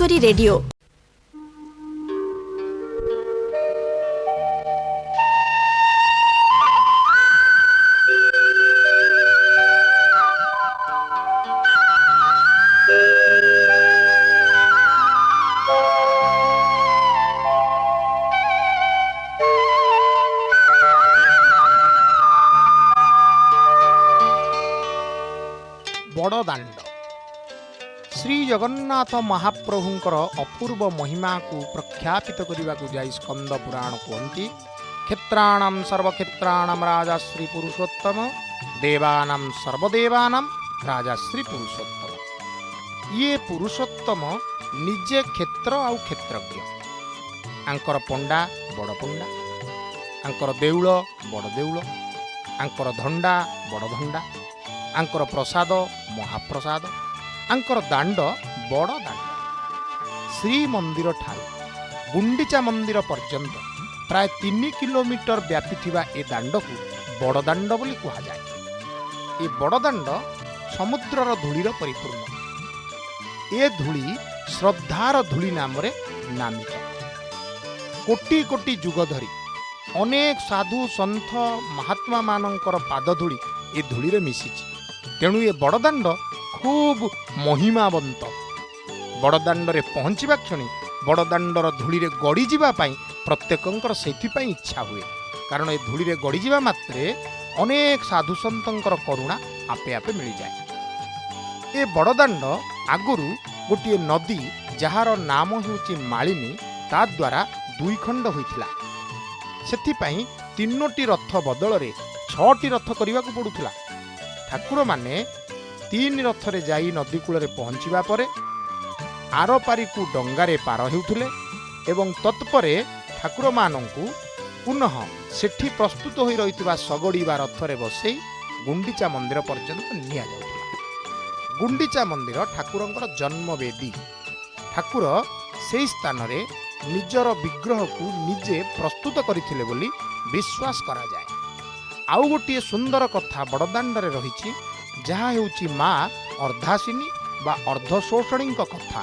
Kichakeswari radio. Badadanda Shri Jagannath महाप्रभुंकर अपूर्व महिमा को प्रख्यापित करने को जाई स्कंद पुराण कहती क्षेत्राणाम सर्वक्षेत्राणाम राजा श्री पुरुषोत्तम देवानाम सर्वदेवानाम राजा श्री पुरुषोत्तम। ये पुरुषोत्तम निजे क्षेत्र आउ क्षेत्रज्ञ। आंकर पंडा बड़ पंडा, आंकर देउल बड़ देउल, आंकर धंडा बड़ धंडा, आंकर प्रसाद महाप्रसाद, आंकर दाण्ड बड़ दाण्ड। श्रीमंदिर ठारू गुंडीचा मंदिर पर्यंत प्राय 3 किलोमीटर व्यापीथिबा ए दाण्ड को बड़ दाण्ड बोली कहा जाए। ए बड़ दाण्ड समुद्रर धूलीर परिपूर्ण। ए धूली श्रद्धार धूली नाम रे नामित। कोटी कोटी जुग धरी अनेक साधु सन्थ महात्मा मानकर पादधूली ए धूली रे मिशिछि। तेणु ये बड़दाण्ड खूब महिमावंत। बड़दाण्डरे पहुँचवा क्षणी बड़दाण्डर धूलीरे गड़ी जावाई प्रत्येकंकर सेथिपाई इच्छा हुए, कारण ए धूलीरे गड़ी जावा मात्रे अनेक साधु सन्तंकर करुणा आपे आपे मिल जाए। ए बड़दाण्ड आगुरु गोटे नदी जार नाम हेउची मालिनी ता द्वारा 2 खंड होइथिला। सेथिपाई 3टी रथ बदलरे 6टी रथ करने को पड़ुथिला। ठाकुर माने 3 रथरे जाई नदी कूल पहुँचवा पर आर पारी को डंगारे पार हेउथिले एवं तत्परे ठाकुर मानंकु पुनः सेठी प्रस्तुत होई रहितबा सगड़ी बा रथरे बसई गुंडीचा मंदिर पर्यंत निया जाउथिला। गुंडीचा मंदिर ठाकुरंकर जन्मवेदी। ठाकुर सेई स्थान रे निजर विग्रह को निजे प्रस्तुत करथिले बोली विश्वास करा जाए। आउ गोटे सुंदर कथा बड़दाण्डरे रही जहाँ हेउची माँ अर्धासिनी बा अर्धशोषणी कथा,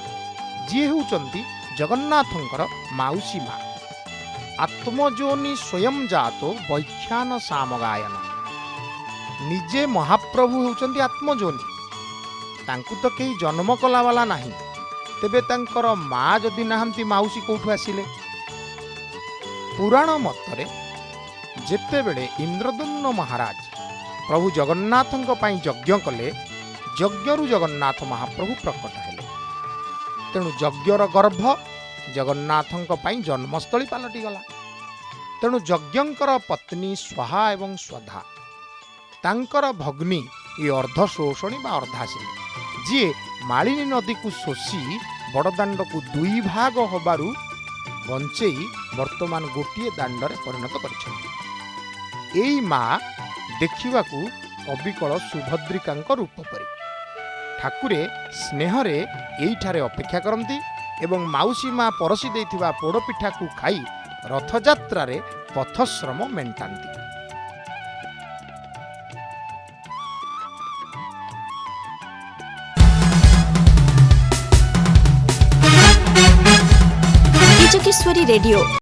जी हेउचंती जगन्नाथंकर माउसी माँ। आत्मजोनि स्वयं जातो वैख्यान सामगायन। निजे महाप्रभु हेउचंती आत्मजोनि, तांकु तो कहीं जन्म कला वाला नहीं, तेबे तांकर माँ जदि नाहंती माउसी कोठु आसिले। पुराण मतरे जेतेबेले इंद्रदुम्न महाराज प्रभु जगन्नाथंक पई यज्ञ कले, यज्ञरु जगन्नाथ महाप्रभु प्रकट हेले। तेणु यज्ञर गर्भ जगन्नाथंक पई जन्मस्थली पालटी गला। तेणु यज्ञंकर पत्नी स्वाहा एवं स्वधा तांकर भग्नी ये अर्धशोषणी बा अर्धासिनी, जी मालिनी नदी को शोषी बड़दाण्ड को 2 भाग होबारु बंचेई वर्तमान गोटे दाण्डरे परिणत करिसेंती। एई माँ देखिबाकू अबिकल सुभद्रिकांक रूप परी। ठाकुरे स्नेहरे एइठारे अपेक्षा करती एवं माउसी माँ परसी देइथिबा पोड़पिठा को खाई रथयात्रा रे पथश्रम मेंटांती। किचकेଶ୍ୱରୀ ରେଡିଓ।